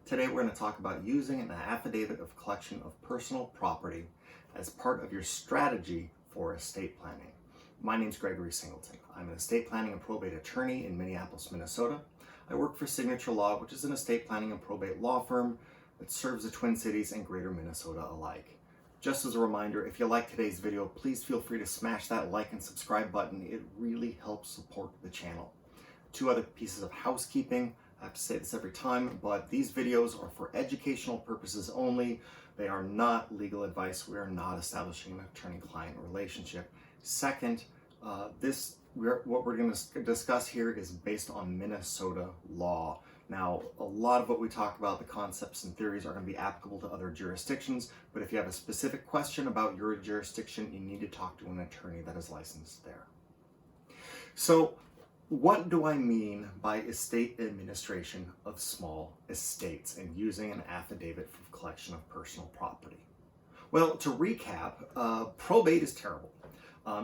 Today we're going to talk about using an affidavit of collection of personal property as part of your strategy for estate planning. My name is Gregory Singleton. I'm an estate planning and probate attorney in Minneapolis, Minnesota. I work for Signature Law, which is an estate planning and probate law firm that serves the Twin Cities and Greater Minnesota alike. Just as a reminder, if you like today's video, please feel free to smash that like and subscribe button. It really helps support the channel. Two other pieces of housekeeping. I have to say this every time, but these videos are for educational purposes only. They are not legal advice. We are not establishing an attorney-client relationship. Second, what we're going to discuss here is based on Minnesota law. Now, a lot of what we talk about, the concepts and theories, are going to be applicable to other jurisdictions, but if you have a specific question about your jurisdiction, you need to talk to an attorney that is licensed there. So, what do I mean by estate administration of small estates and using an affidavit for collection of personal property? Well, to recap, probate is terrible.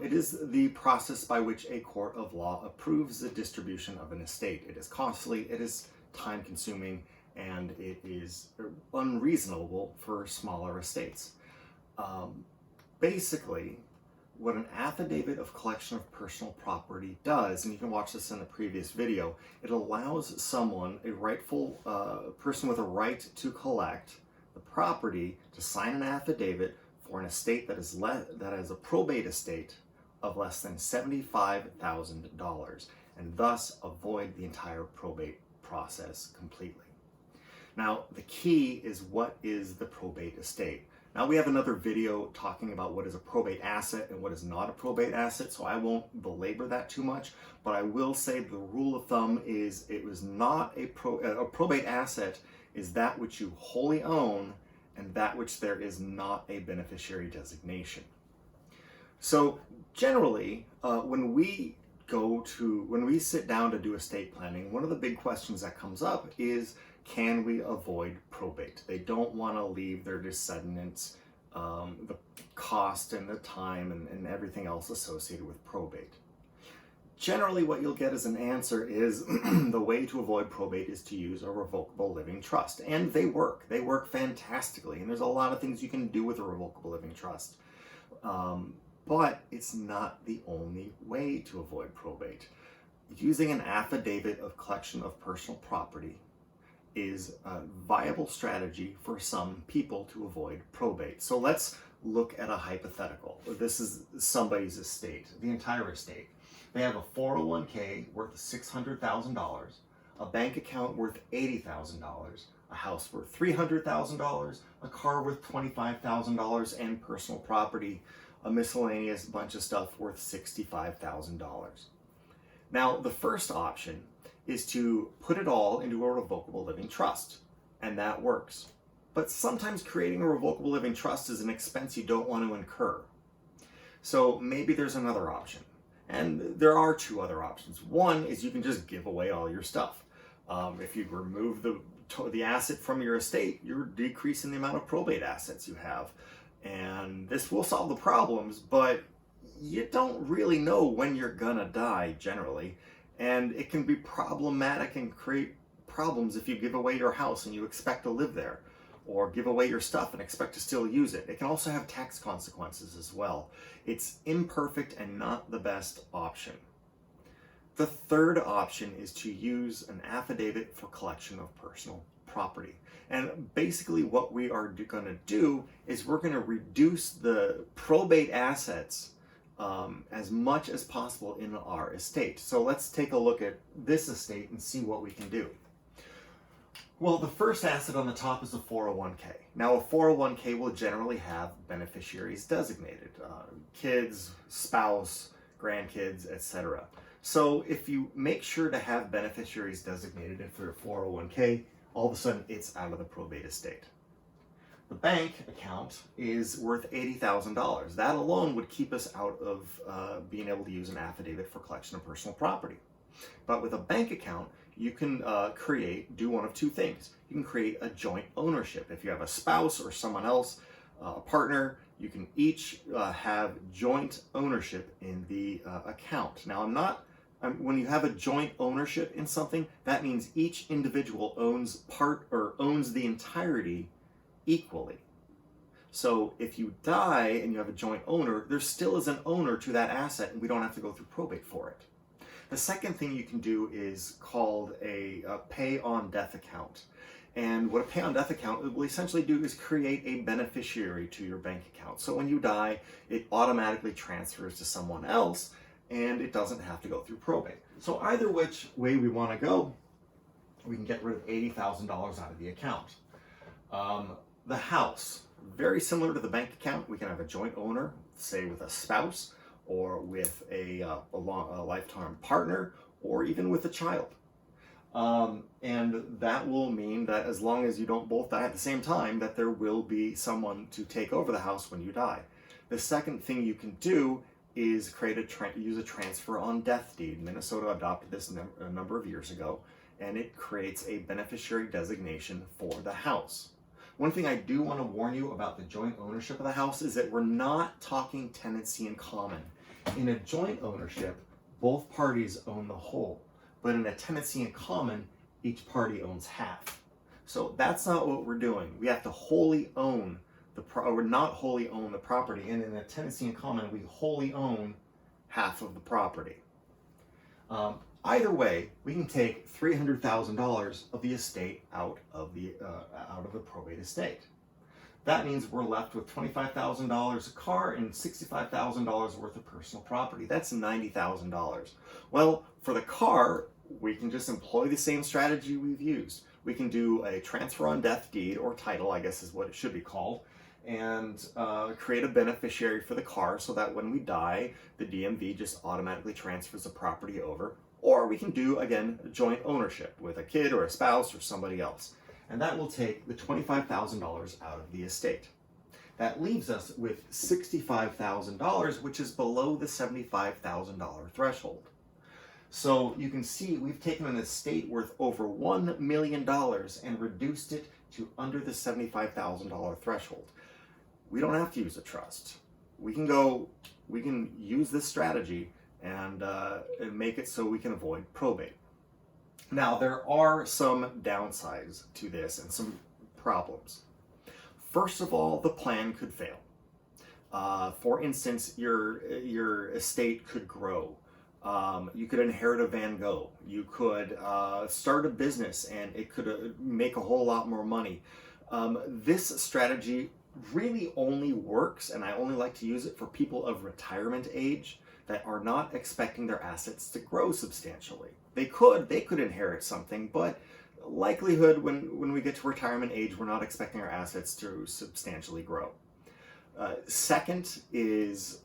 It is the process by which a court of law approves the distribution of an estate. It is costly, it is time-consuming, and it is unreasonable for smaller estates. Basically, what an affidavit of collection of personal property does, and you can watch this in the previous video, it allows someone, a rightful person with a right to collect the property, to sign an affidavit for an estate that is a probate estate of less than $75,000, and thus avoid the entire probate process completely. Now, the key is, what is the probate estate? Now, we have another video talking about what is a probate asset and what is not a probate asset, so I won't belabor that too much, but I will say the rule of thumb is it was not a probate asset is that which you wholly own and that which there is not a beneficiary designation. So generally, when we sit down to do estate planning, one of the big questions that comes up is, can we avoid probate? They don't want to leave their descendants the cost and the time and everything else associated with probate. Generally, what you'll get as an answer is the way to avoid probate is to use a revocable living trust. And they work. They work fantastically. And there's a lot of things you can do with a revocable living trust. But it's not the only way to avoid probate. Using an affidavit of collection of personal property is a viable strategy for some people to avoid probate. So let's look at a hypothetical. This is somebody's estate, the entire estate. They have a 401k worth $600,000, a bank account worth $80,000, a house worth $300,000, a car worth $25,000, and personal property, a miscellaneous bunch of stuff worth $65,000. Now, the first option is to put it all into a revocable living trust, and that works. But sometimes creating a revocable living trust is an expense you don't want to incur. So maybe there's another option. And there are two other options. One is you can just give away all your stuff. If you remove the asset from your estate, you're decreasing the amount of probate assets you have. And this will solve the problems, but you don't really know when you're gonna die generally. And it can be problematic and create problems if you give away your house and you expect to live there, or give away your stuff and expect to still use it. It can also have tax consequences as well. It's imperfect and not the best option. The third option is to use an affidavit for collection of personal property. And basically what we are going to do is we're going to reduce the probate assets as much as possible in our estate. So let's take a look at this estate and see what we can do. Well, the first asset on the top is a 401k. Now, a 401k will generally have beneficiaries designated, kids, spouse, grandkids, etc. So if you make sure to have beneficiaries designated for your 401k, all of a sudden it's out of the probate estate. The bank account is worth $80,000. That alone would keep us out of being able to use an affidavit for collection of personal property. But with a bank account, you can do one of two things. You can create a joint ownership. If you have a spouse or someone else, a partner, you can each have joint ownership in the account. Now, I'm not When you have a joint ownership in something, that means each individual owns part or owns the entirety equally. So if you die and you have a joint owner, there still is an owner to that asset, and we don't have to go through probate for it. The second thing you can do is called a pay on death account. And what a pay on death account will essentially do is create a beneficiary to your bank account. So when you die, it automatically transfers to someone else, and it doesn't have to go through probate. So either which way we want to go, we can get rid of $80,000 out of the account. The house, very similar to the bank account. We can have a joint owner, say with a spouse, or with a lifetime partner, or even with a child. And that will mean that as long as you don't both die at the same time, that there will be someone to take over the house when you die. The second thing you can do is use a transfer on death deed. Minnesota adopted this a number of years ago, and it creates a beneficiary designation for the house. One thing I do want to warn you about the joint ownership of the house is that we're not talking tenancy in common. In a joint ownership, both parties own the whole, but in a tenancy in common, each party owns half. So that's not what we're doing. We have to wholly own or not wholly own the property, and in a tenancy in common, we wholly own half of the property. Either way, we can take $300,000 of the estate out of the probate estate. That means we're left with $25,000 a car and $65,000 worth of personal property. That's $90,000. Well, for the car, we can just employ the same strategy we've used. We can do a transfer on death deed, or title, I guess is what it should be called, and create a beneficiary for the car so that when we die, the DMV just automatically transfers the property over. Or we can do, again, joint ownership with a kid or a spouse or somebody else. And that will take the $25,000 out of the estate. That leaves us with $65,000, which is below the $75,000 threshold. So you can see we've taken an estate worth over $1 million and reduced it to under the $75,000 threshold. We don't have to use a trust. We can use this strategy and make it so we can avoid probate. Now, there are some downsides to this and some problems. First of all, the plan could fail. For instance, your estate could grow. You could inherit a Van Gogh. You could start a business and it could make a whole lot more money. This strategy really only works, and I only like to use it for people of retirement age that are not expecting their assets to grow substantially. They could inherit something, but likelihood when we get to retirement age, we're not expecting our assets to substantially grow. Second is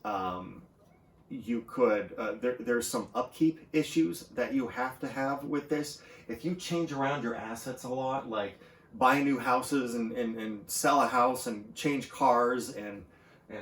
there's some upkeep issues that you have to have with this. If you change around your assets a lot, like buy new houses and sell a house and change cars and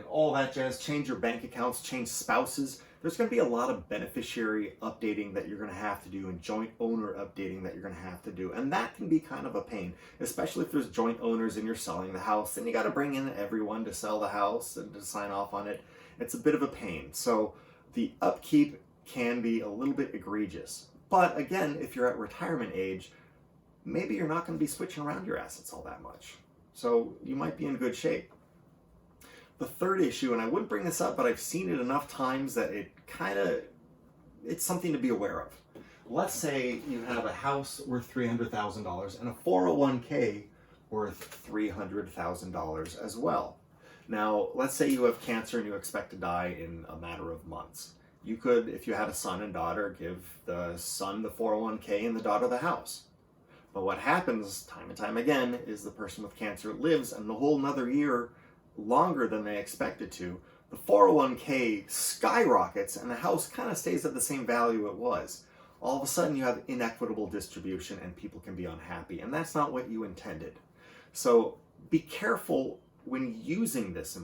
all that jazz, change your bank accounts, change spouses, there's going to be a lot of beneficiary updating that you're going to have to do and joint owner updating that you're going to have to do. And that can be kind of a pain, especially if there's joint owners and you're selling the house. Then you got to bring in everyone to sell the house and to sign off on it. It's a bit of a pain. So the upkeep can be a little bit egregious. But again, if you're at retirement age, maybe you're not going to be switching around your assets all that much. So you might be in good shape. The third issue, and I wouldn't bring this up, but I've seen it enough times that it's something to be aware of. Let's say you have a house worth $300,000 and a 401k worth $300,000 as well. Now, let's say you have cancer and you expect to die in a matter of months. You could, if you had a son and daughter, give the son the 401k and the daughter the house. But what happens time and time again is the person with cancer lives a whole another year longer than they expected to. The 401k skyrockets and the house kind of stays at the same value it was. All of a sudden you have inequitable distribution and people can be unhappy, and that's not what you intended. So be careful when using this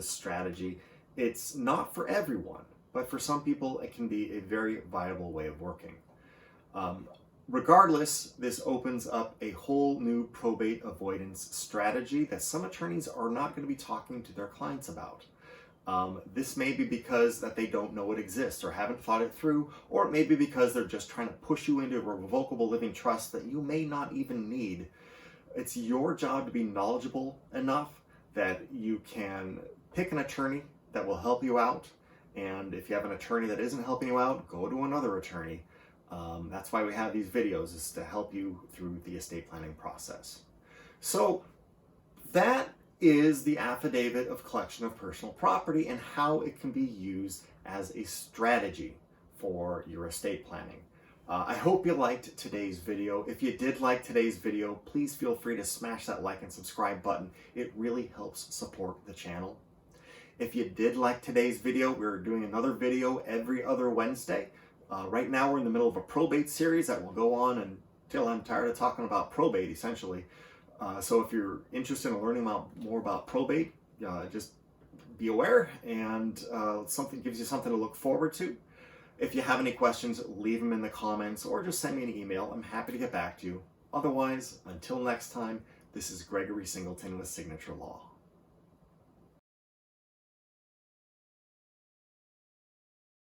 strategy. It's not for everyone, but for some people it can be a very viable way of working. Regardless, this opens up a whole new probate avoidance strategy that some attorneys are not going to be talking to their clients about. This may be because that they don't know it exists or haven't thought it through, or it may be because they're just trying to push you into a revocable living trust that you may not even need. It's your job to be knowledgeable enough that you can pick an attorney that will help you out. And if you have an attorney that isn't helping you out, go to another attorney. That's why we have these videos, is to help you through the estate planning process. So that is the affidavit of collection of personal property and how it can be used as a strategy for your estate planning. I hope you liked today's video. If you did like today's video, please feel free to smash that like and subscribe button. It really helps support the channel. If you did like today's video, we're doing another video every other Wednesday. Right now we're in the middle of a probate series that will go on until I'm tired of talking about probate, essentially. So if you're interested in learning more about probate, just be aware, and something gives you something to look forward to. If you have any questions, leave them in the comments or just send me an email. I'm happy to get back to you. Otherwise, until next time, this is Gregory Singleton with Signature Law.